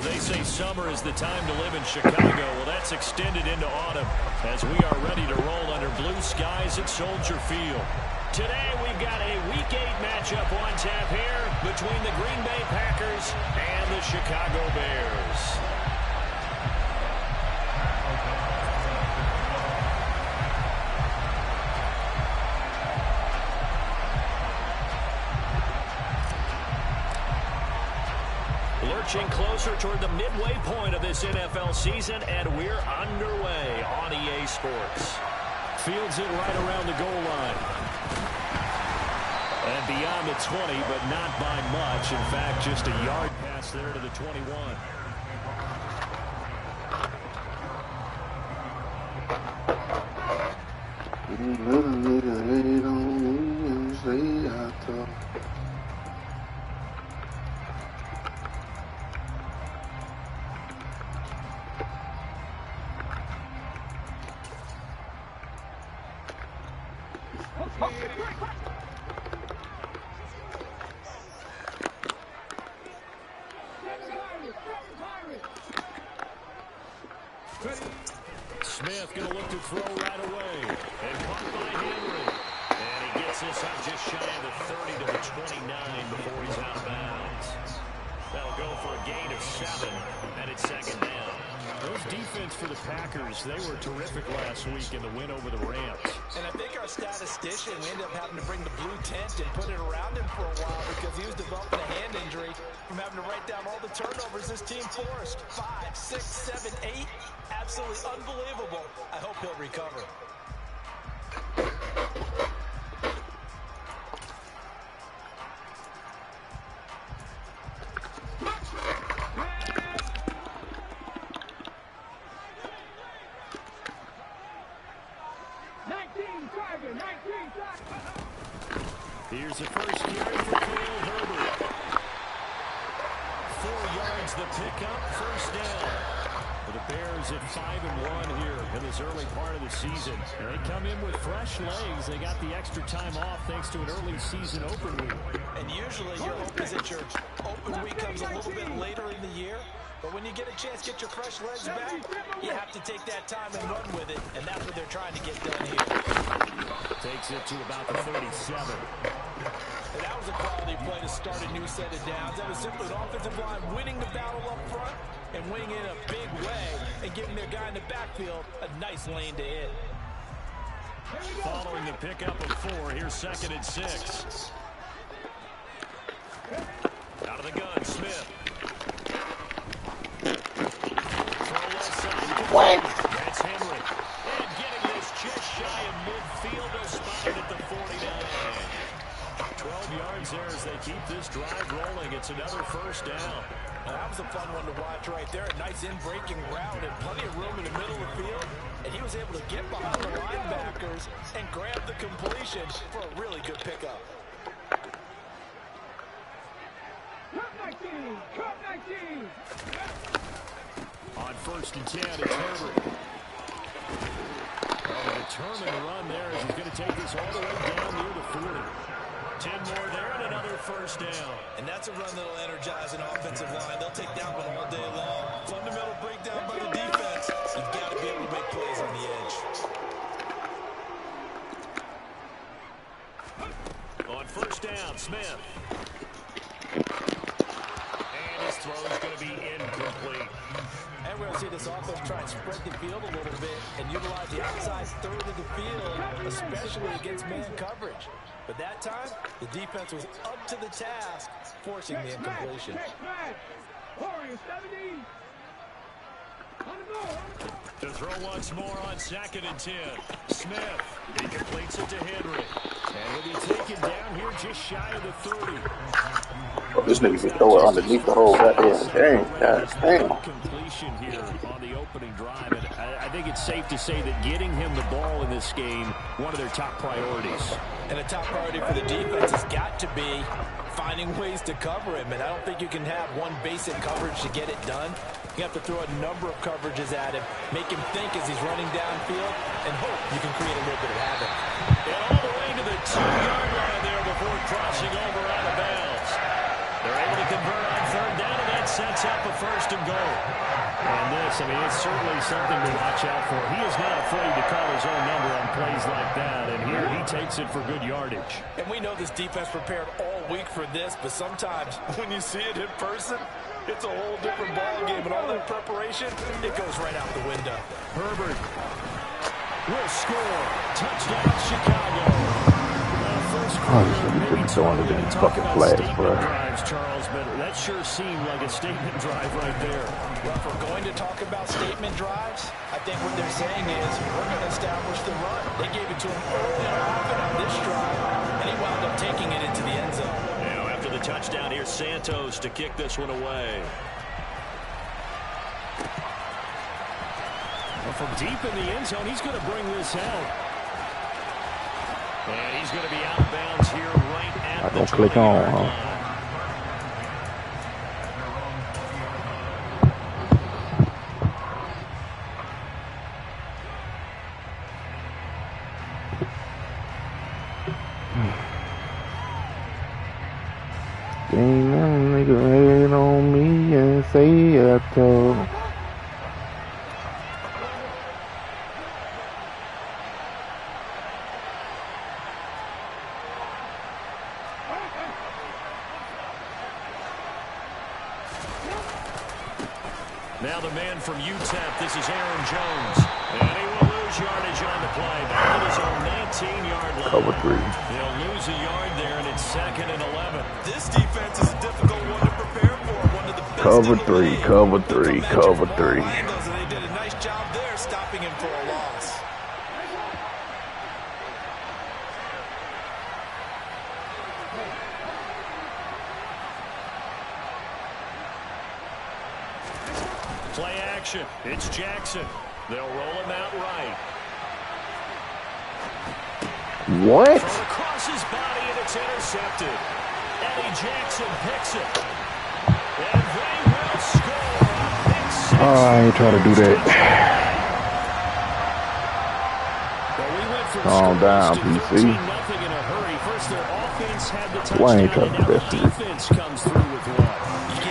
They say summer is the time to live in Chicago. Well, that's extended into autumn as we are ready to roll under blue skies at Soldier Field. Today, we've got a Week 8 matchup on tap here between the Green Bay Packers and the Chicago Bears. Lurching closer toward the midway point of this NFL season, and we're underway on EA Sports. Fields it right around the goal line. And beyond the 20, but not by much. In fact, just a yard pass there to the 21. Smith going to look to throw right away. And caught by Henry. And he gets this up just shy of the 30 to the 29 before he's out of bounds. That'll go for a gain of 7, and it's second down. Those defense for the Packers, they were terrific last week in the win over the Rams. And I think our statistician, we ended up having to bring the blue tent and put it around him for a while because he was developing a hand injury from having to write down all the turnovers this team forced. 5, 6, 7, 8. Absolutely unbelievable. I hope he'll recover. Here's the first carry for Khalil Herbert. 4 yards the pickup, first down. For the Bears at 5-1 here in this early part of the season. And they come in with fresh legs. They got the extra time off thanks to an early season open week. And usually your hope is that your open week comes a little bit later in the year. But when you get a chance to get your fresh legs back, you have to take that time and run with it. And that's what they're trying to get done here. Takes it to about the 37. And that was a quality play to start a new set of downs. That was simply an offensive line winning the battle up front and winning it in a big way and giving their guy in the backfield a nice lane to hit. Following the pickup of 4, here's 2nd and 6. Out of the gun, Smith. What? That's Henry. And getting this just shy of midfield. They'll spot it at the 49. 12 yards there as they keep this drive rolling. It's another first down. That was a fun one to watch right there. A nice in-breaking route and plenty of room in the middle of the field. And he was able to get behind the linebackers and grab the completion for a really good pickup. On 1st and 10, it's Herbert. A determined run there as he's going to take this all the way down near the 40. 10 more there and another first down. And that's a run that'll energize an offensive line. They'll take that one all day long. Fundamental breakdown by the defense. You've got to be able to make plays on the edge. On 1st down, Smith. And his throw is going to be incomplete. And we're going to see this offense try and spread the field a little bit and utilize the outside third of the field, especially against man coverage. But that time, the defense was up to the task, forcing the incompletion. To throw once more on 2nd and 10. Smith, he completes it to Henry. And he'll be taken just shy of the 30. Oh, this nigga can throw it underneath the whole goddamn game. God damn. Completion here on the opening drive, and I think it's safe to say that getting him the ball in this game, one of their top priorities. And a top priority for the defense has got to be finding ways to cover him. And I don't think you can have one basic coverage to get it done. You have to throw a number of coverages at him, make him think as he's running downfield, and hope you can create a little bit of havoc. And all the way to the 2-yard line there before crossing over out of bounds. They're able to convert on third down, and that sets up a first and goal. And this, I mean, it's certainly something to watch out for. He is not afraid to call his own number on plays like that, and here he takes it for good yardage. And we know this defense prepared all week for this, but sometimes when you see it in person, it's a whole different ballgame, and all that preparation, it goes right out the window. Herbert will score. Touchdown, Chicago. Oh, he's throwing it in his fucking flags, bro. Charles, but that sure seemed like a statement drive right there. Well, if we're going to talk about statement drives, I think what they're saying is we're going to establish the run. They gave it to him early and often on this drive, and he wound up taking it into the end zone. Now, after the touchdown, here's Santos to kick this one away. Well, from deep in the end zone, he's going to bring this out. And he's going to be out of bounds here right at the 20-yard click on, line. Ain't them niggas hate on me and say I told. Now the man from UTEP, this is Aaron Jones. And he will lose yardage on the play. Back at his own 19-yard line. Cover 3. He'll lose a yard there, and it's 2nd and 11. This defense is a difficult one to prepare for. One of the best Cover 3, cover 3, cover 3. They did a nice job there stopping him for a loss. Play action. It's Jackson. They'll roll him out right. What? Thrown across his body, and it's intercepted. Eddie Jackson picks it. And they will score. Oh, I ain't trying to do that. Calm down, PC. Why ain't trying to do that shit?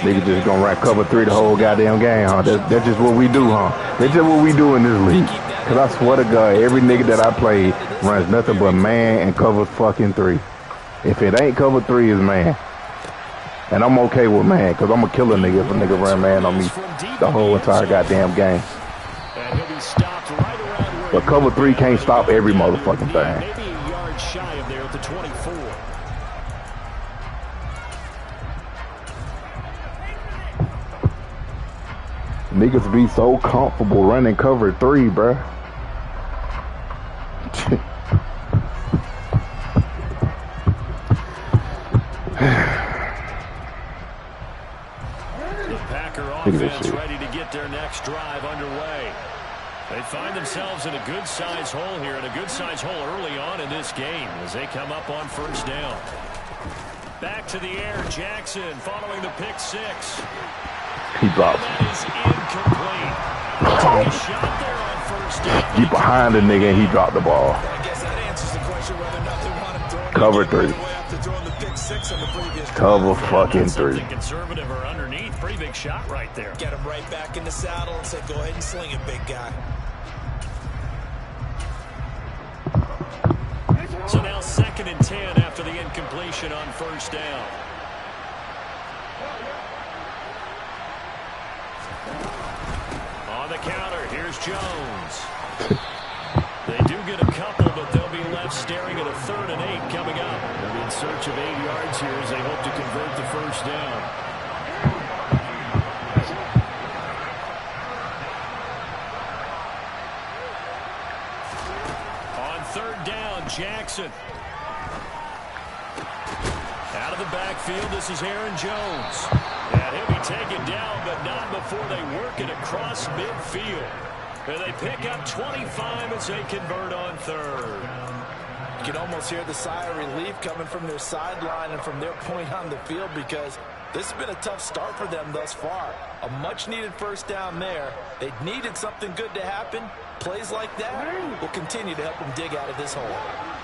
Nigga just gonna run cover 3 the whole goddamn game, huh? That's just what we do, huh? That's just what we do in this league. Cause I swear to God, every nigga that I play runs nothing but man and cover fucking 3. If it ain't cover 3, it's man. And I'm okay with man, cause I'm a killer nigga if a nigga run man on me the whole entire goddamn game. But cover 3 can't stop every motherfucking thing. Maybe a yard shy of there at the 24. Niggas be so comfortable running cover 3, bruh. The Packer offense ready to get their next drive underway. They find themselves in a good-sized hole here, and a good-sized hole early on in this game as they come up on first down. Back to the air, Jackson following the pick 6. He drops. That is incomplete. Take a shot there on first down. Get behind the nigga and he dropped the ball. I guess that answers the question whether or not they want him throwing cover 3. Cover fucking 3. Conservative or underneath. Pretty big shot right there. Get him right back in the saddle and say, go ahead and sling it, big guy. So now 2nd and 10 after the incompletion on first down. On the counter, here's Jones. They do get a couple, but they'll be left staring at a 3rd and 8 coming up. They'll be in search of 8 yards here as they hope to convert the first down. On 3rd down, Jackson. Out of the backfield, this is Aaron Jones. And he'll be taken down, but not before they work it across midfield. And they pick up 25 as they convert on third. You can almost hear the sigh of relief coming from their sideline and from their point on the field, because this has been a tough start for them thus far. A much-needed first down there. They needed something good to happen. Plays like that will continue to help them dig out of this hole.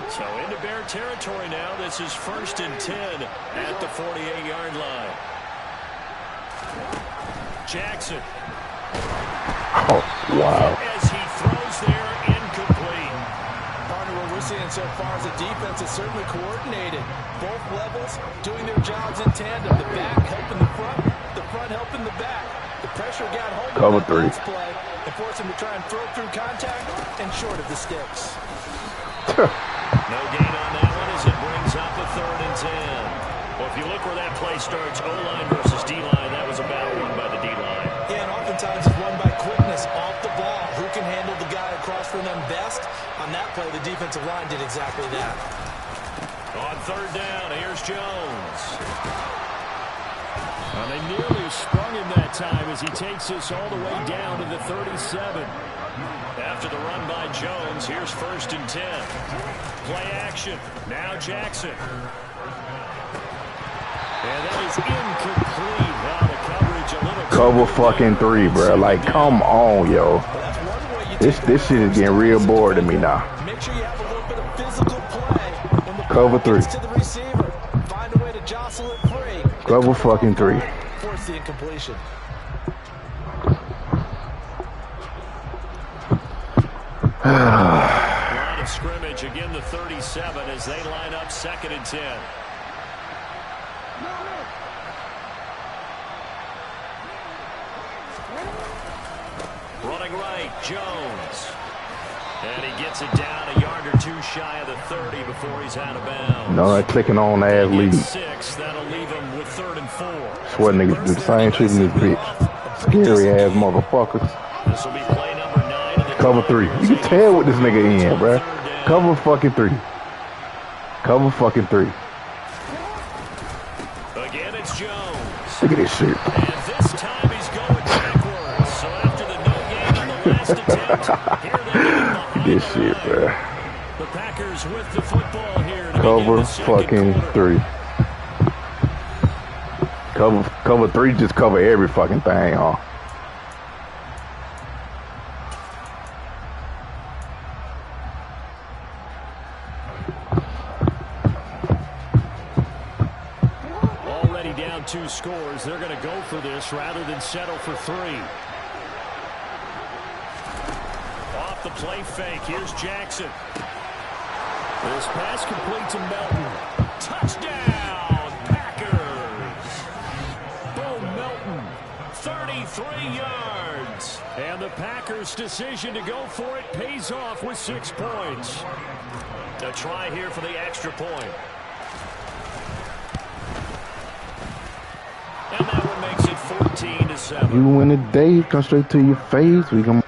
So into Bear territory now. This is 1st and 10 at the 48-yard line. Jackson. Oh, wow. As he throws there, incomplete. Partner, what we're seeing so far is the defense is certainly coordinated. Both levels doing their jobs in tandem. The back helping the front helping the back. The pressure got home. Cover 3. Play and force him to try and throw through contact and short of the sticks. No gain on that one as it brings up a 3rd and 10. Well, if you look where that play starts, O-line versus D-line, that was a battle won by the D-line. Yeah, and oftentimes it's won by quickness off the ball. Who can handle the guy across from them best? On that play, the defensive line did exactly that. On 3rd down, here's Jones. Well, they nearly sprung him that time as he takes this all the way down to the 37. After the run by Jones, here's 1st and 10. Play action. Now Jackson. And that is incomplete. Now the coverage a little Cover fucking 3, bro. Like, come on, yo. This shit is getting real bored to me now. Make sure you have a little bit of physical play. When the Cover 3. to the receiver, find a way to jostle it free. Cover fucking 3. Force the incompletion. Line of scrimmage, again the 37 as they line up 2nd and 10. Running right, Jones. And he gets it down a yard or 2 shy of the 30 before he's out of bounds. No, that clicking on ass lead. 6, that'll leave him with 3rd and 4. Swear niggas do the same shit in this bitch. Scary ass motherfuckers. This will be play number 9. Cover 3. You can tell what this nigga in, bro. Cover fucking 3. Cover fucking 3. Again, it's Jones. Look at this shit. And this time he's going backwards. So after the no gain on the last attempt, here they get behind This the shit, line. bro. The Packers with the football here. to Cover begin the second fucking quarter. 3. Cover 3 just cover every fucking thing, huh? Already down 2 scores. They're going to go for this rather than settle for 3. Off the play fake. Here's Jackson. This pass complete to Melton. Touchdown, Packers. Bo Melton, 33 yards. And the Packers' decision to go for it pays off with 6 points. A try here for the extra point. And that one makes it 14-7. You win the day, come straight to your face. We gonna.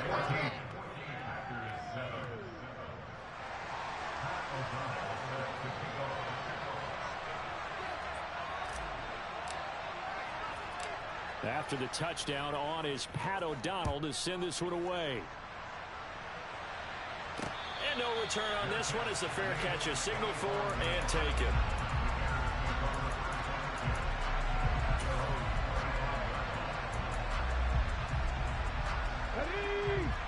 After the touchdown, on is Pat O'Donnell to send this one away. And no return on this one as the fair catch is signaled for and taken.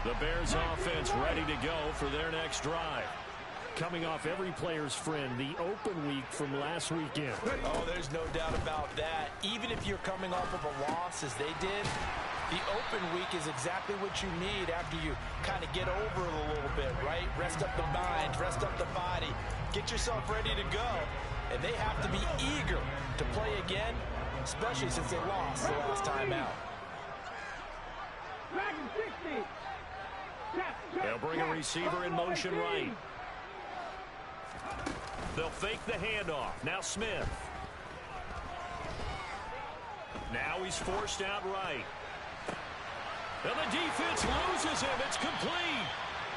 The Bears offense ready to go for their next drive. Coming off every player's friend, the open week from last weekend. Oh, there's no doubt about that. Even if you're coming off of a loss as they did, the open week is exactly what you need after you kind of get over it a little bit, right? Rest up the mind, rest up the body, get yourself ready to go. And they have to be eager to play again, especially since they lost the last time out. They'll bring a receiver in motion right. They'll fake the handoff. Now Smith. Now he's forced out right. And the defense loses him. It's complete.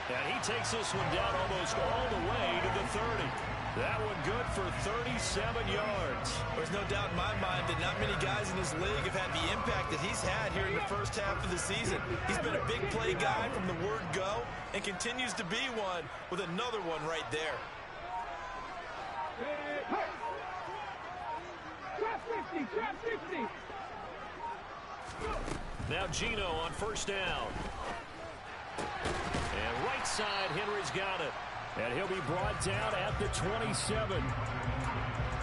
And he takes this one down almost all the way to the 30. That one good for 37 yards. There's no doubt in my mind that not many guys in this league have had the impact that he's had here in the first half of the season. He's been a big play guy from the word go and continues to be one with another one right there. Trap 50. Now Gino on first down. And right side, Henry's got it. And he'll be brought down at the 27.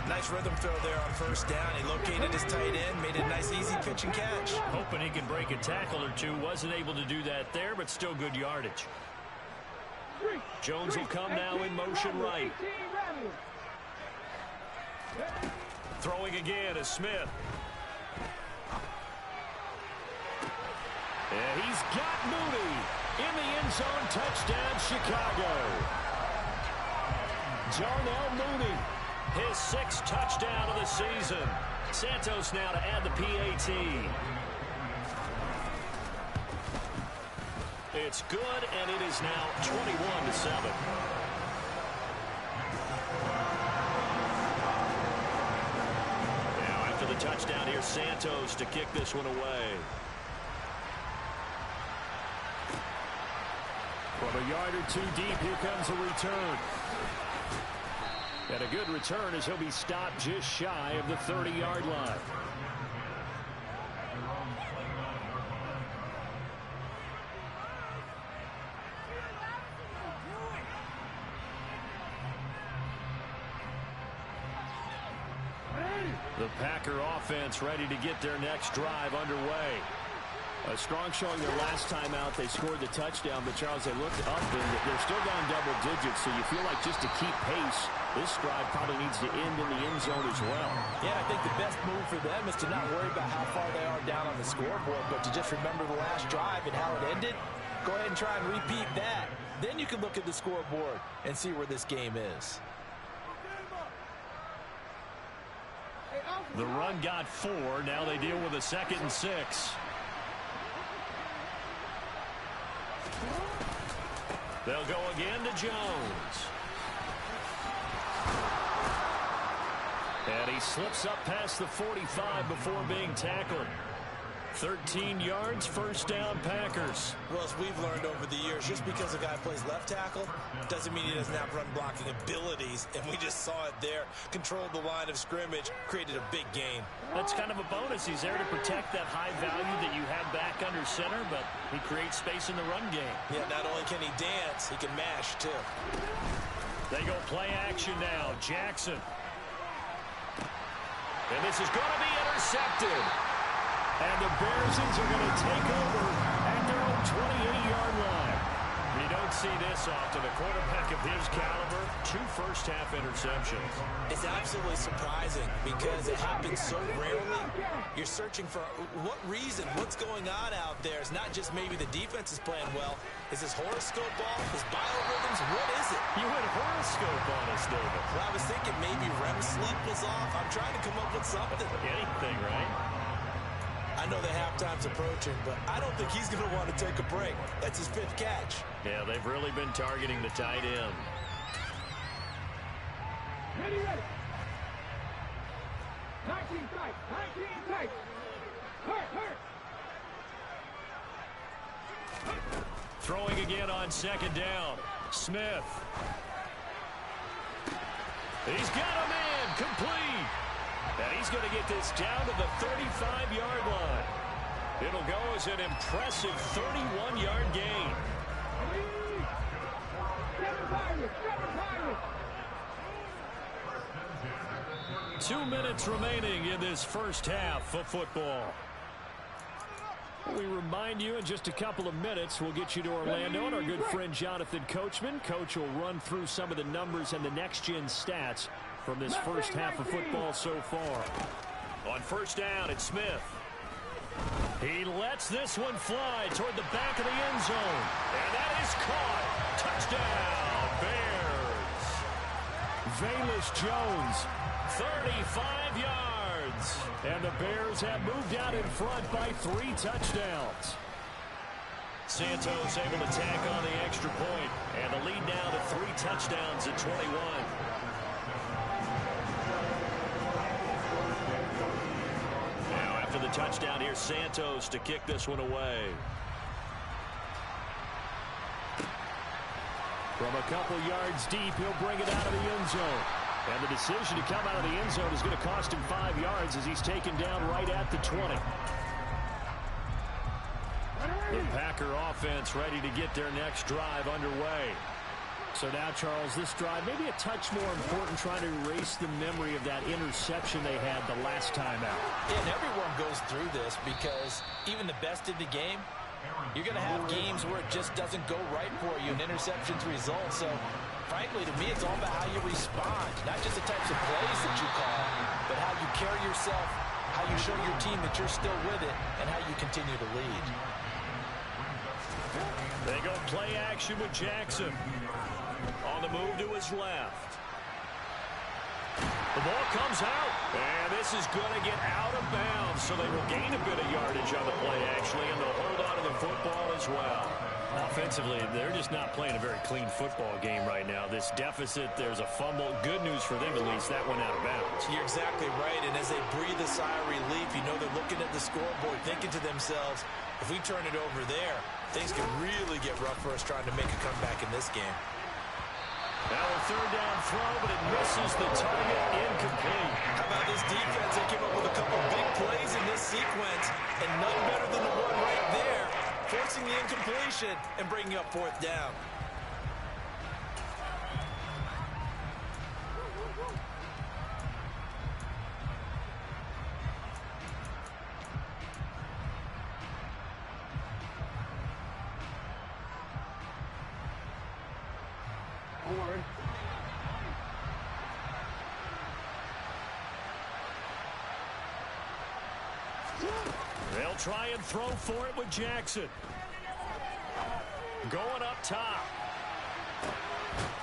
Nice rhythm throw there on first down. He located his tight end, made a nice easy pitch and catch. Hoping he can break a tackle or two. Wasn't able to do that there, but still good yardage. Jones will come now in motion right. Throwing again is Smith. And he's got Mooney in the end zone. Touchdown, Chicago. Darnell Mooney, his 6th touchdown of the season. Santos now to add the PAT. It's good, and it is now 21-7. Now after the touchdown, here's Santos to kick this one away. From a yard or two deep, here comes a return. And a good return as he'll be stopped just shy of the 30-yard line. The Packer offense ready to get their next drive underway. A strong showing their last time out. They scored the touchdown, but Charles, they looked up and they're still down double digits, so you feel like just to keep pace, this drive probably needs to end in the end zone as well. Yeah, I think the best move for them is to not worry about how far they are down on the scoreboard, but to just remember the last drive and how it ended. Go ahead and try and repeat that. Then you can look at the scoreboard and see where this game is. The run got 4. Now they deal with a 2nd and 6. They'll go again to Jones. And he slips up past the 45 before being tackled. 13 yards, first down, Packers. Well, as we've learned over the years, just because a guy plays left tackle doesn't mean he doesn't have run blocking abilities. And we just saw it there. Controlled the line of scrimmage, created a big gain. That's kind of a bonus. He's there to protect that high value that you have back under center, but he creates space in the run game. Yeah, not only can he dance, he can mash, too. They go play action now. Jackson. And this is going to be intercepted. And the Bears are going to take over at their own 28-yard line. You don't see this often. A quarterback of his caliber, 2 first-half interceptions. It's absolutely surprising because it happens so rarely. You're searching for what reason, what's going on out there. It's not just maybe the defense is playing well. Is his horoscope off? His biorhythms? What is it? You went horoscope on us, David. Well, I was thinking maybe REM sleep was off. I'm trying to come up with something. Anything, right? I know the halftime's approaching, but I don't think he's going to want to take a break. That's his 5th catch. Yeah, they've really been targeting the tight end. Ready. 19 tight. Hurt. Throwing again on 2nd down. Smith. He's got a man complete. And he's going to get this down to the 35-yard line. It'll go as an impressive 31-yard gain. 2 minutes remaining in this first half of football. We remind you in just a couple of minutes we'll get you to Orlando and our good friend Jonathan Coachman. Coach will run through some of the numbers and the next-gen stats from this first half of football so far. On first down, it's Smith. He lets this one fly toward the back of the end zone. And that is caught. Touchdown, Bears. Velus Jones, 35 yards. And the Bears have moved out in front by 3 touchdowns. Santos able to tack on the extra point. And the lead now to 3 touchdowns at 21. touchdown here, Santos, to kick this one away. From a couple yards deep, he'll bring it out of the end zone. And the decision to come out of the end zone is going to cost him 5 yards as he's taken down right at the 20. The Packer offense ready to get their next drive underway. So now, Charles, this drive maybe a touch more important, trying to erase the memory of that interception they had the last time out. Yeah, and everyone goes through this because even the best in the game, you're going to have games where it just doesn't go right for you and interceptions result. So, frankly, to me, it's all about how you respond, not just the types of plays that you call, but how you carry yourself, how you show your team that you're still with it, and how you continue to lead. They go play action with Jackson. On the move to his left. The ball comes out, and this is going to get out of bounds, so they will gain a bit of yardage on the play, actually, and they'll hold on to the football as well. Offensively, they're just not playing a very clean football game right now. This deficit, there's a fumble. Good news for them, at least. That went out of bounds. You're exactly right, and as they breathe a sigh of relief, you know they're looking at the scoreboard, thinking to themselves, if we turn it over there, things could really get rough for us trying to make a comeback in this game. Now a third down throw, but it misses the target, incomplete. How about this defense? They came up with a couple big plays in this sequence, and none better than the one right there, forcing the incompletion and bringing up fourth down. They'll try and throw for it with Jackson. Going up top.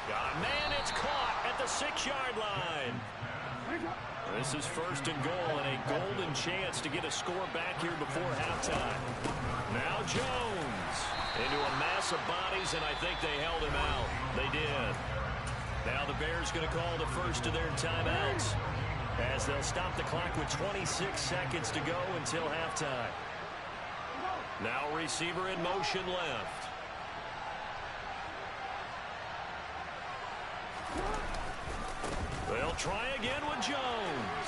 Got a man, it's caught at the 6-yard line. This is first and goal and a golden chance to get a score back here before halftime. Now Jones into a mass of bodies, and I think they held him out. They did. Now the Bears going to call the first of their timeouts, as they'll stop the clock with 26 seconds to go until halftime. Now receiver in motion left. They'll try again with Jones.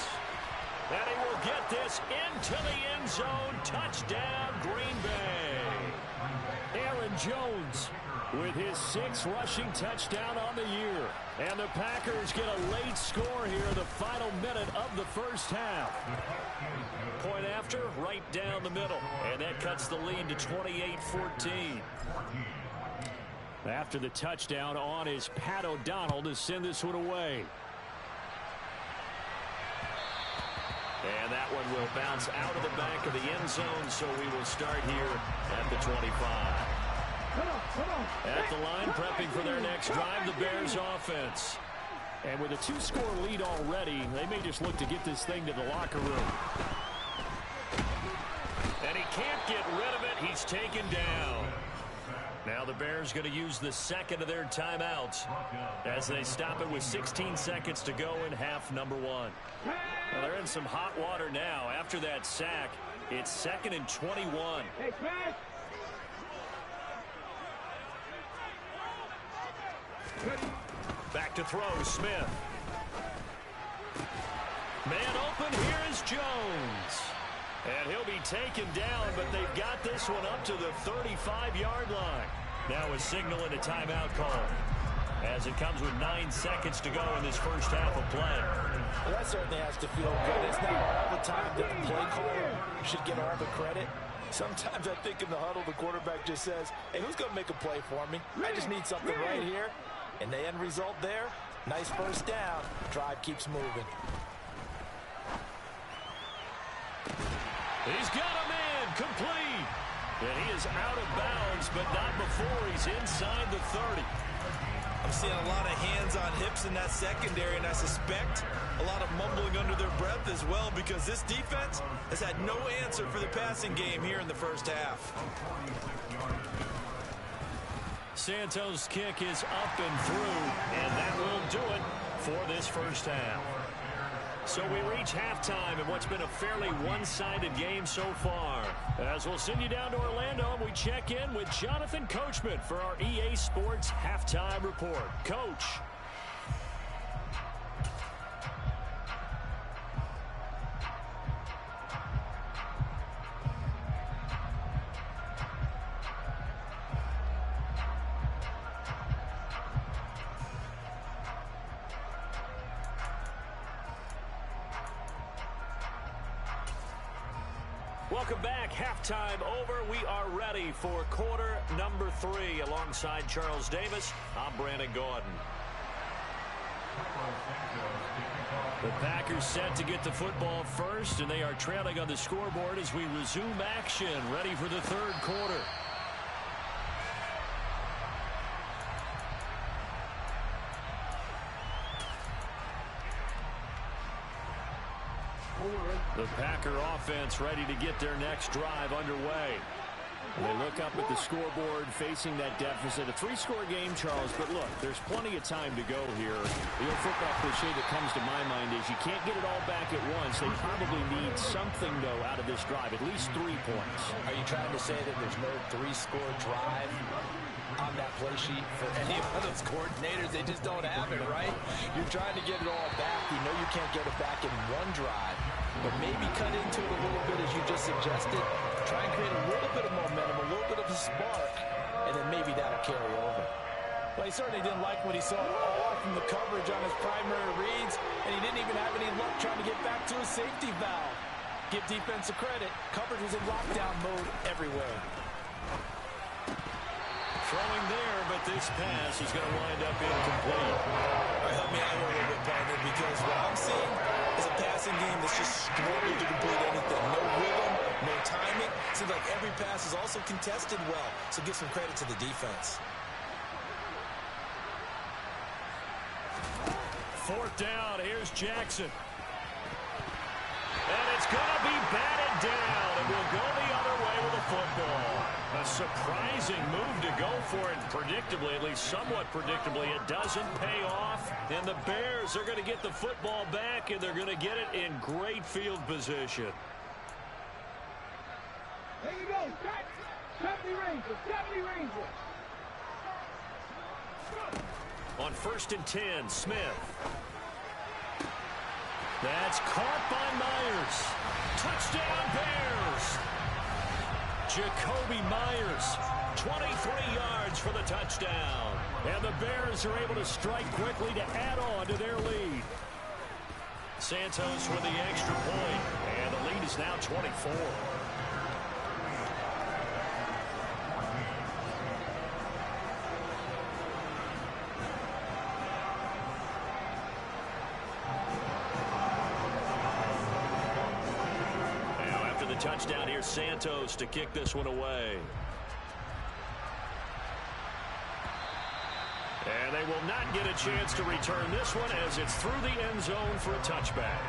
And he will get this into the end zone. Touchdown, Green Bay. Aaron Jones with his 6th rushing touchdown on the year. And the Packers get a late score here in the final minute of the first half. Point after, right down the middle. And that cuts the lead to 28-14. After the touchdown on is Pat O'Donnell to send this one away. And that one will bounce out of the back of the end zone, so we will start here at the 25. At the line, prepping for their next drive, the Bears offense. And with a 2-score lead already, they may just look to get this thing to the locker room. And he can't get rid of it. He's taken down. Now the Bears going to use the second of their timeouts as they stop it with 16 seconds to go in half number 1. Well, they're in some hot water now. After that sack, it's 2nd and 21. Hey, Smash! Back to throw, Smith. Man open, here is Jones. And he'll be taken down, but they've got this one up to the 35-yard line. Now a signal and a timeout call, as it comes with 9 seconds to go in this first half of play. Well, that certainly has to feel good. It's not all the time that the play caller should get all the credit. Sometimes I think in the huddle, the quarterback just says, hey, who's going to make a play for me? I just need something right here. And the end result there, nice first down. Drive keeps moving. He's got a man, complete. And he is out of bounds, but not before he's inside the 30. I'm seeing a lot of hands on hips in that secondary, and I suspect a lot of mumbling under their breath as well, because this defense has had no answer for the passing game here in the first half. Santos' kick is up and through, and that will do it for this first half. So we reach halftime in what's been a fairly one-sided game so far. As we'll send you down to Orlando, we check in with Jonathan Coachman for our EA Sports Halftime Report. Coach. Welcome back. Halftime over. We are ready for quarter number 3. Alongside Charles Davis, I'm Brandon Gordon. The Packers set to get the football first, and they are trailing on the scoreboard as we resume action, ready for the third quarter. The Packer offense ready to get their next drive underway. And they look up at the scoreboard facing that deficit. A 3-score game, Charles, but look, there's plenty of time to go here. The old football cliche that comes to my mind is you can't get it all back at once. They probably need something, though, out of this drive, at least 3 points. Are you trying to say that there's no 3-score drive on that play sheet for any of those coordinators? They just don't have it, right? You're trying to get it all back. You know you can't get it back in one drive, but maybe cut into it a little bit, as you just suggested. Try and create a little bit of momentum, a little bit of a spark, and then maybe that'll carry over. Well, he certainly didn't like what he saw all from the coverage on his primary reads, and he didn't even have any luck trying to get back to his safety valve. Give defensive credit. Coverage was in lockdown mode everywhere. Throwing there, but this pass is going to wind up incomplete. All right, help me out here a little bit, partner, because what I'm seeing is a passing game that's just struggling to complete anything. No rhythm, no timing. Seems like every pass is also contested well, so give some credit to the defense. Fourth down, here's Jackson. And it's going to be batted down, and we'll go the other way with the football. A surprising move to go for it, predictably, at least somewhat predictably. It doesn't pay off, and the Bears are going to get the football back, and they're going to get it in great field position. There you go. 70 Rangers. 70 Rangers. On 1st and 10, Smith. That's caught by Myers. Touchdown, Bears. Jacoby Myers, 23 yards for the touchdown. And the Bears are able to strike quickly to add on to their lead. Santos with the extra point, and the lead is now 24. Touchdown here, Santos, to kick this one away. And they will not get a chance to return this one as it's through the end zone for a touchback.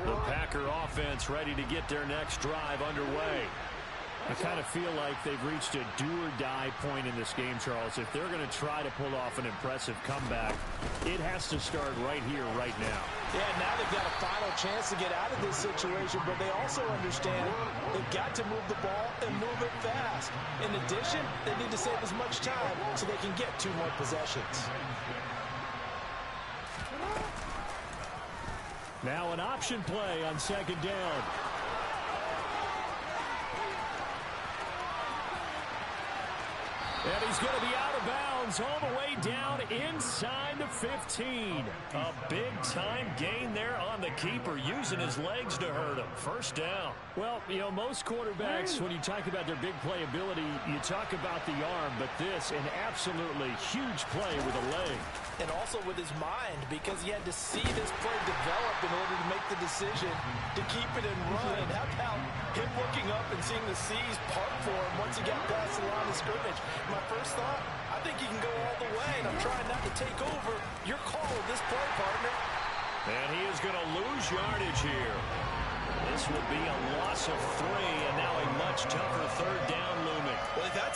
The Packer offense ready to get their next drive underway. I kind of feel like they've reached a do-or-die point in this game, Charles. If they're going to try to pull off an impressive comeback, it has to start right here, right now. Yeah, now they've got a final chance to get out of this situation, but they also understand they've got to move the ball and move it fast. In addition, they need to save as much time so they can get 2 more possessions. Now an option play on 2nd down. And he's going to be out of bounds all the way down inside the 15. A big-time gain there on the keeper, using his legs to hurt him. First down. Well, you know, most quarterbacks, when you talk about their big playability, you talk about the arm, but this, an absolutely huge play with a leg. And also with his mind, because he had to see this play develop in order to make the decision to keep it and run. How about him looking up and seeing the seas part for him once he got past the line of scrimmage? My first thought, I think he can go all the way, and I'm trying not to take over your call of this play, partner. And he is going to lose yardage here. This will be a loss of 3, and now a much tougher 3rd down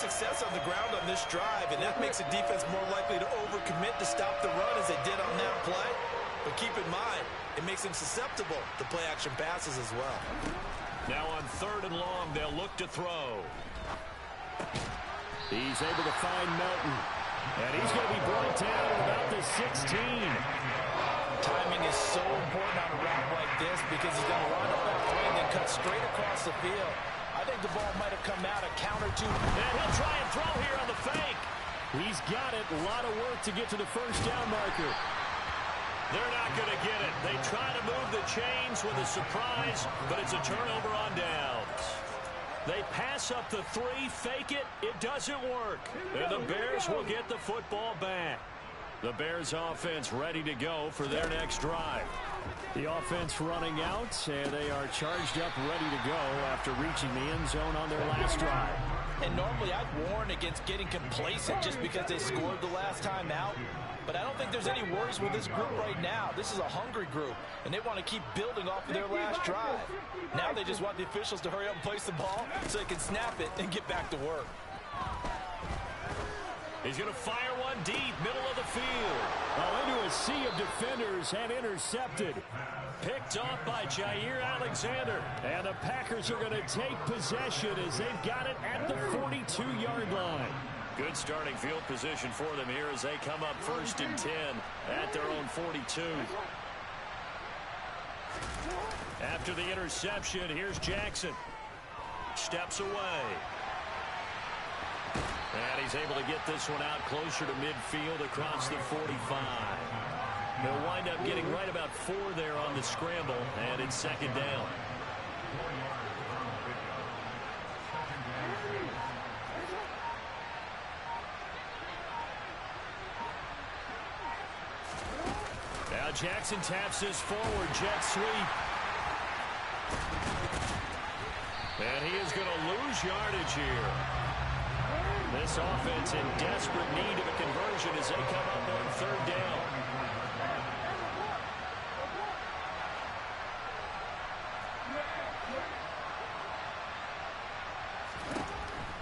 success on the ground on this drive, and that makes the defense more likely to overcommit to stop the run as they did on that play. But keep in mind, it makes them susceptible to play-action passes as well. Now on 3rd and long, they'll look to throw. He's able to find Melton. And he's going to be brought down at about the 16. Timing is so important on a route like this because he's going to line up that play and then cut straight across the field. I think the ball might have come out a count or two. And he'll try and throw here on the fake. He's got it. A lot of work to get to the first down marker. They're not going to get it. They try to move the chains with a surprise, but it's a turnover on downs. They pass up the 3, fake it. It doesn't work. And the Bears will get the football back. The Bears offense ready to go for their next drive. The offense running out, and they are charged up, ready to go after reaching the end zone on their last drive. And normally I'd warn against getting complacent just because they scored the last time out. But I don't think there's any worries with this group right now. This is a hungry group, and they want to keep building off of their last drive. Now they just want the officials to hurry up and place the ball so they can snap it and get back to work. He's going to fire one deep, middle of the field. Into a sea of defenders and intercepted. Picked off by Jair Alexander. And the Packers are going to take possession as they've got it at the 42-yard line. Good starting field position for them here as they come up 1st and 10 at their own 42. After the interception, here's Jackson. Steps away. And he's able to get this one out closer to midfield across the 45. They'll wind up getting right about 4 there on the scramble, and it's 2nd down. Now Jackson taps his forward jet sweep. And he is going to lose yardage here. This offense in desperate need of a conversion as they come up on 3rd down.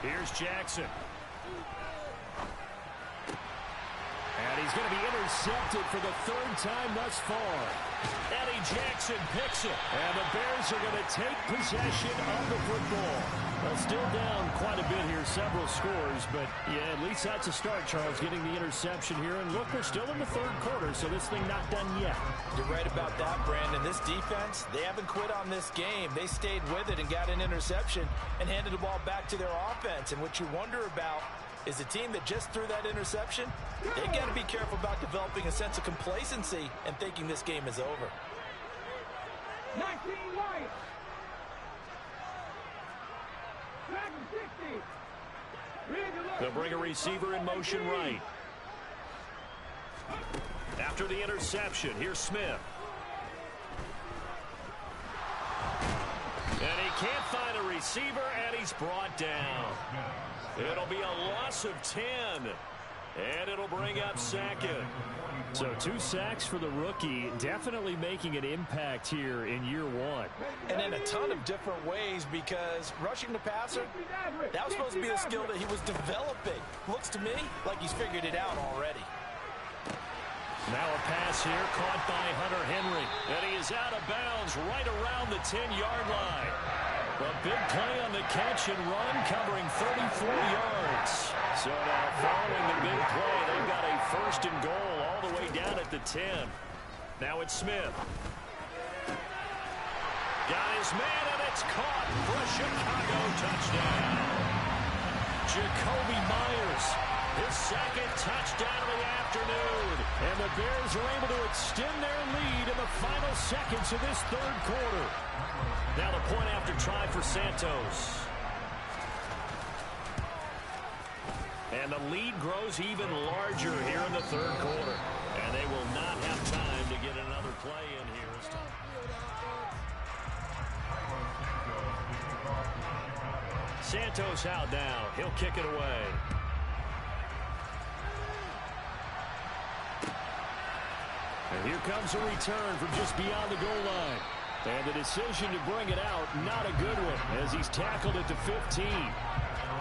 Here's Jackson. And he's going to be intercepted for the 3rd time thus far. Eddie Jackson picks it. And the Bears are going to take possession of the football. Well, still down quite a bit here, several scores, but yeah, at least that's a start, Charles, getting the interception here. And look, we're still in the 3rd quarter, so this thing not done yet. You're right about that, Brandon. This defense, they haven't quit on this game. They stayed with it and got an interception and handed the ball back to their offense. And what you wonder about is the team that just threw that interception, they got to be careful about developing a sense of complacency and thinking this game is over. 19 right. 60. They'll bring a receiver in motion right. After the interception, here's Smith. And he can't find a receiver, and he's brought down. It'll be a loss of 10, and it'll bring up 2nd. So 2 sacks for the rookie, definitely making an impact here in year 1. And in a ton of different ways, because rushing the passer, that was supposed to be a skill that he was developing. Looks to me like he's figured it out already. Now a pass here caught by Hunter Henry. And he is out of bounds right around the 10-yard line. A big play on the catch and run, covering 34 yards. So now following the big play, they've got a 1st and goal all the way down at the 10. Now it's Smith. Got his man, and it's caught for a Chicago touchdown. Jacoby Myers, his 2nd touchdown of the afternoon. And the Bears are able to extend their lead in the final seconds of this 3rd quarter. Now the point after try for Santos. And the lead grows even larger here in the 3rd quarter. And they will not have time to get another play in here. Santos out now. He'll kick it away. And here comes a return from just beyond the goal line. And the decision to bring it out, not a good one, as he's tackled at the 15.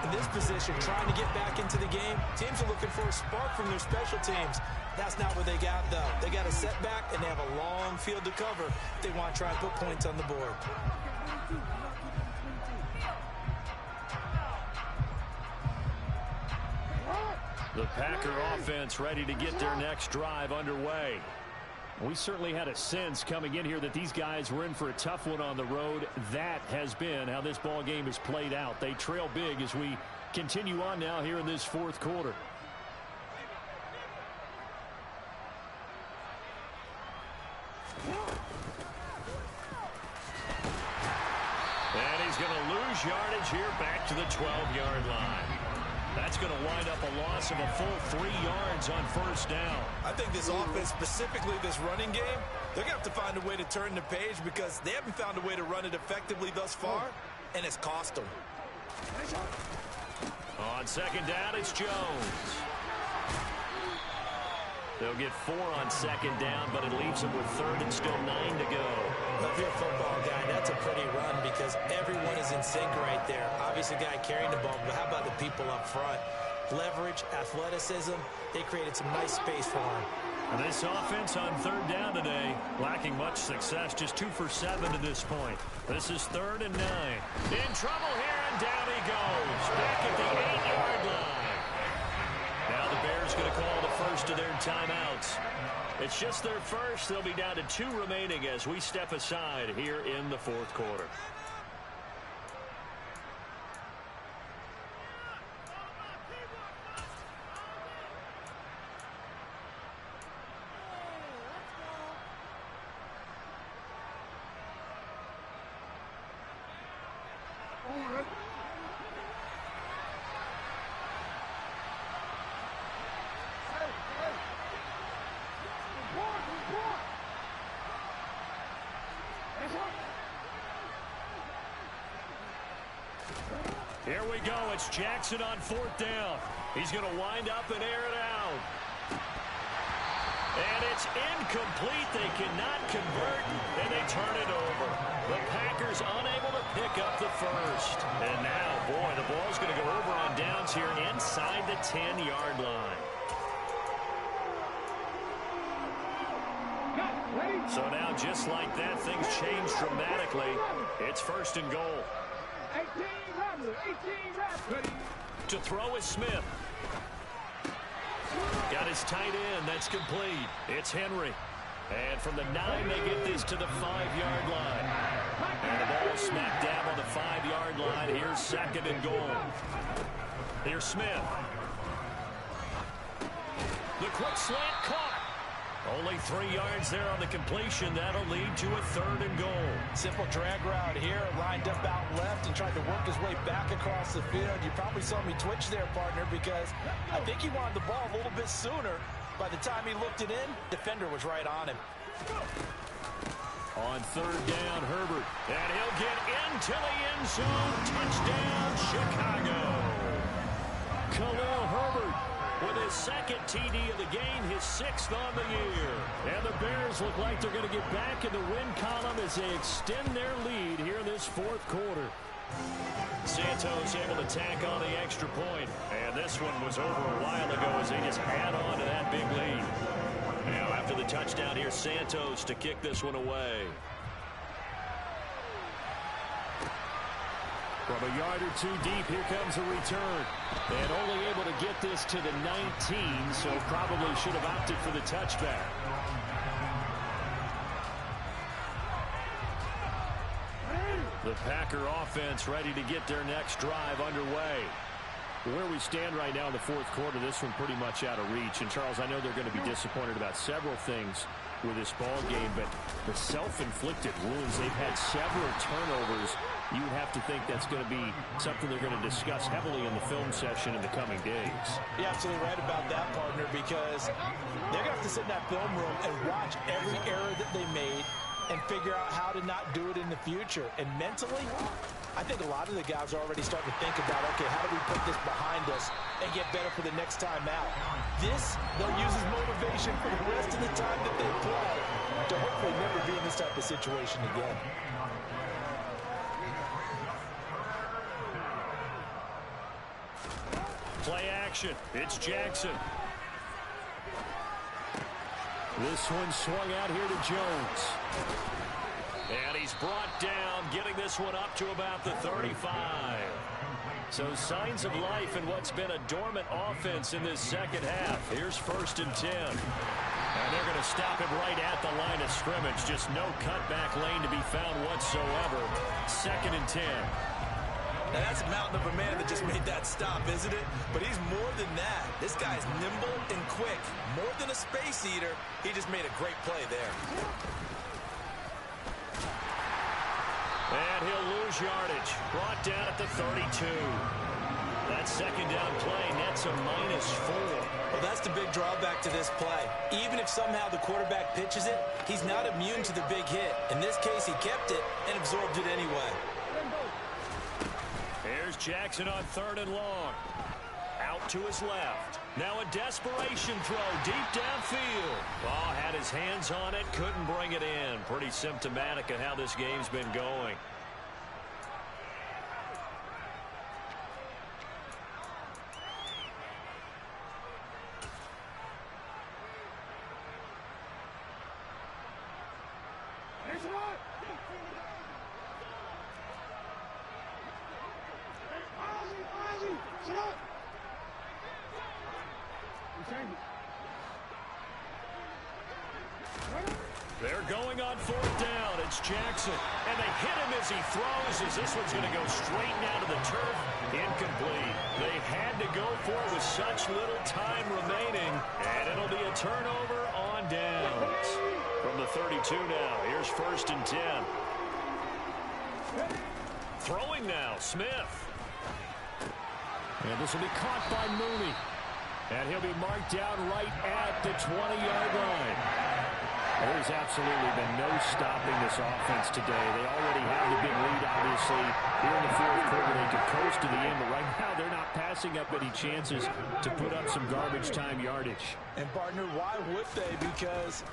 In this position, trying to get back into the game, teams are looking for a spark from their special teams. That's not what they got, though. They got a setback, and they have a long field to cover if they want to try and put points on the board. The Packer offense ready to get their next drive underway. We certainly had a sense coming in here that these guys were in for a tough one on the road. That has been how this ball game has played out. They trail big as we continue on now here in this fourth quarter. And he's going to lose yardage here back to the 12-yard line. That's going to wind up a loss of a full 3 yards on first down. I think this offense, specifically this running game, they're going to have to find a way to turn the page because they haven't found a way to run it effectively thus far, and it's cost them. On second down, it's Jones. They'll get 4 on second down, but it leaves them with third and still 9 to go. If you're a football guy, that's a pretty run because everyone is in sync right there. Obviously, the guy carrying the ball, but how about the people up front? Leverage, athleticism, they created some nice space for him. And this offense on third down today, lacking much success, just 2 for 7 to this point. This is 3rd and 9. In trouble here, and down he goes. Back at the 8-yard line. Now the Bears going to call the first of their timeouts. It's just their first. They'll be down to 2 remaining as we step aside here in the fourth quarter. Here we go. It's Jackson on 4th down. He's going to wind up and air it out. And it's incomplete. They cannot convert, and they turn it over. The Packers unable to pick up the first. And now, boy, the ball's going to go over on downs here inside the 10-yard line. So now, just like that, things change dramatically. It's 1st and goal. 18 Raptors. To throw is Smith. Got his tight end. That's complete. It's Henry. And from the 9, they get this to the 5-yard line. And the ball smacked down on the 5-yard line. Here's 2nd and goal. Here's Smith. The quick slant caught. Only 3 yards there on the completion. That'll lead to a 3rd and goal. Simple drag route here, lined up out left and tried to work his way back across the field. You probably saw me twitch there, partner, because I think he wanted the ball a little bit sooner. By the time he looked it in, defender was right on him. On 3rd down, Herbert. And he'll get into the end zone. Touchdown, Chicago. Khalil Herbert with his 2nd TD of the game, his 6th on the year. And the Bears look like they're going to get back in the win column as they extend their lead here in this 4th quarter. Santos able to tack on the extra point. And this one was over a while ago as they just add on to that big lead. Now after the touchdown here, Santos to kick this one away. From a yard or 2 deep, here comes a return. And only able to get this to the 19, so probably should have opted for the touchback. The Packer offense ready to get their next drive underway. Where we stand right now in the 4th quarter, this one pretty much out of reach. And, Charles, I know they're going to be disappointed about several things with this ball game, but the self-inflicted wounds, they've had several turnovers. You would have to think that's going to be something they're going to discuss heavily in the film session in the coming days. You're absolutely right about that, partner, because they're going to have to sit in that film room and watch every error that they made and figure out how to not do it in the future. And mentally, I think a lot of the guys are already starting to think about, okay, how do we put this behind us and get better for the next time out? This, they'll use as motivation for the rest of the time that they play to hopefully never be in this type of situation again. Play action. It's Jackson. This one swung out here to Jones. And he's brought down, getting this one up to about the 35. So signs of life in what's been a dormant offense in this second half. Here's 1st and 10. And they're going to stop him right at the line of scrimmage. Just no cutback lane to be found whatsoever. 2nd and 10. Now that's a mountain of a man that just made that stop, isn't it? But he's more than that. This guy's nimble and quick. More than a space eater. He just made a great play there. And he'll lose yardage. Brought down at the 32. That 2nd down play nets a -4. Well, that's the big drawback to this play. Even if somehow the quarterback pitches it, he's not immune to the big hit. In this case, he kept it and absorbed it anyway. Here's Jackson on 3rd and long. Out to his left. Now a desperation throw deep downfield. Oh, had his hands on it, couldn't bring it in. Pretty symptomatic of how this game's been going. They're going on 4th down. It's Jackson. And they hit him as he throws, as this one's going to go straight down to the turf. Incomplete. They had to go for it with such little time remaining. And it'll be a turnover on downs. From the 32 now, here's 1st and 10. Throwing now, Smith. And this will be caught by Mooney. And he'll be marked down right at the 20-yard line. There's absolutely been no stopping this offense today. They already have the big lead, obviously. Here in the 4th quarter, they could coast to the end, but right now they're not passing up any chances to put up some garbage time yardage. And, partner, why would they? Because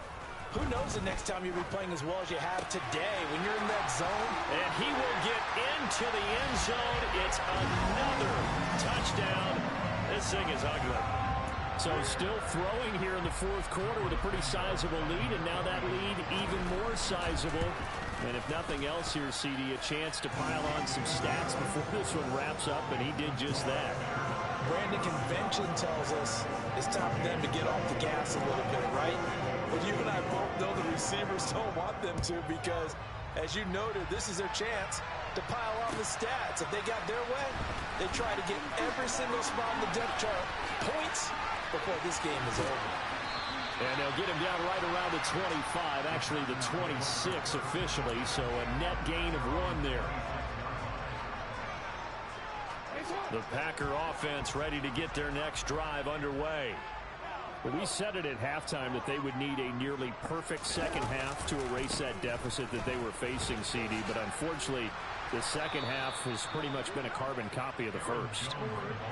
who knows the next time you'll be playing as well as you have today when you're in that zone. And he will get into the end zone. It's another touchdown. This thing is ugly. So still throwing here in the 4th quarter with a pretty sizable lead, and now that lead even more sizable. And if nothing else here, CD, a chance to pile on some stats before this one wraps up, and he did just that. Brandon, convention tells us it's time for them to get off the gas a little bit, right? But you and I both know the receivers don't want them to, because, as you noted, this is their chance to pile on the stats. If they got their way, they try to get every single spot on the depth chart points before this game is over. And they'll get him down right around the 25, actually the 26 officially, so a net gain of 1 there. The Packer offense ready to get their next drive underway. Well, we said it at halftime that they would need a nearly perfect second half to erase that deficit that they were facing, CD, but unfortunately, the second half has pretty much been a carbon copy of the first.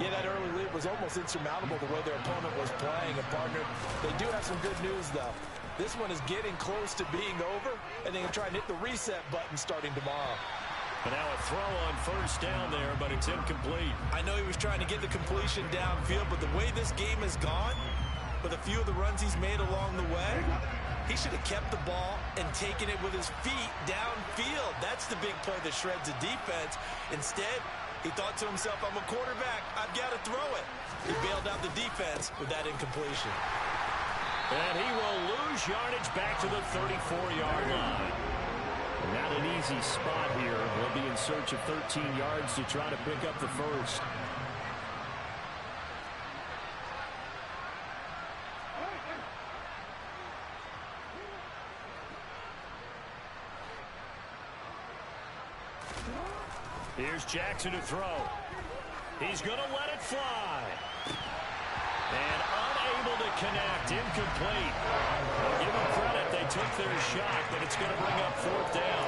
Yeah, that early lead was almost insurmountable the way their opponent was playing. And, partner, they do have some good news, though. This one is getting close to being over, and they can try and hit the reset button starting tomorrow. And now a throw on 1st down there, but it's incomplete. I know he was trying to get the completion downfield, but the way this game has gone, with a few of the runs he's made along the way, he should have kept the ball and taken it with his feet downfield. That's the big play that shreds the defense. Instead, he thought to himself, I'm a quarterback. I've got to throw it. He bailed out the defense with that incompletion. And he will lose yardage back to the 34-yard line. Not an easy spot here. They'll be in search of 13 yards to try to pick up the first. Here's Jackson to throw. He's going to let it fly. And unable to connect. Incomplete. Well, give them credit. They took their shot, but it's going to bring up 4th down.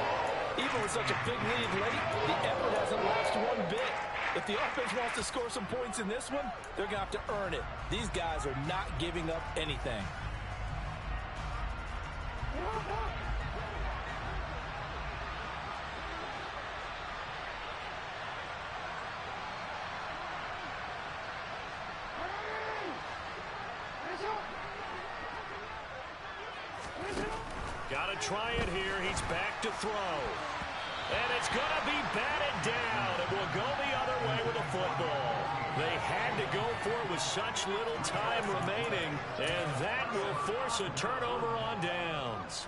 Even with such a big lead late, the effort hasn't lost one bit. If the offense wants to score some points in this one, they're going to have to earn it. These guys are not giving up anything. try it here. He's back to throw. And it's going to be batted down. It will go the other way with a football. They had to go for it with such little time remaining, and that will force a turnover on downs.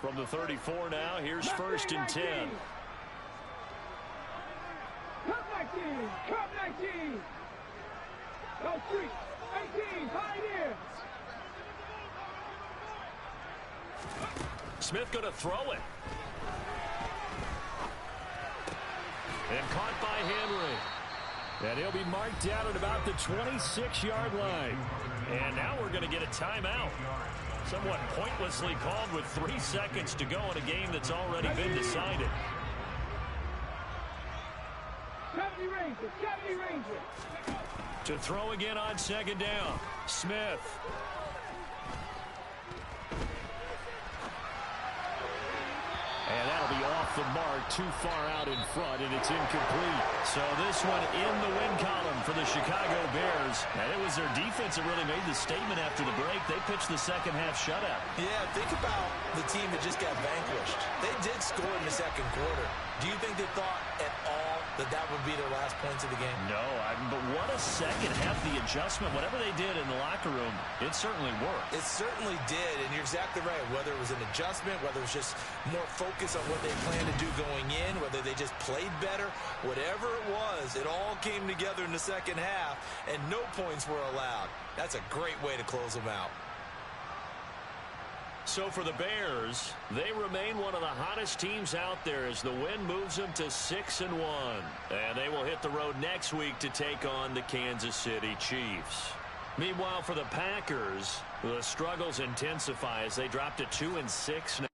From the 34 now, here's first and 10. Come 19, come 19. Go 3, 18, pioneer. Smith going to throw it. And caught by Henry. And he'll be marked down at about the 26-yard line. And now we're going to get a timeout. Somewhat pointlessly called with 3 seconds to go in a game that's already been decided. 70 Rangers, 70 Rangers. To throw again on second down. Smith. And that'll be off the mark, too far out in front, and it's incomplete. So this one in the win column for the Chicago Bears. And it was their defense that really made the statement after the break. They pitched the second half shutout. Yeah, think about the team that just got vanquished. They did score in the second quarter. Do you think they thought at all that that would be their last points of the game? No, but what a second half. The adjustment, whatever they did in the locker room, it certainly worked. It certainly did, and you're exactly right. Whether it was an adjustment, whether it was just more focus on what they planned to do going in, whether they just played better, whatever it was, it all came together in the second half, and no points were allowed. That's a great way to close them out. So for the Bears, they remain one of the hottest teams out there as the win moves them to 6-1. And they will hit the road next week to take on the Kansas City Chiefs. Meanwhile, for the Packers, the struggles intensify as they drop to 2-6 now.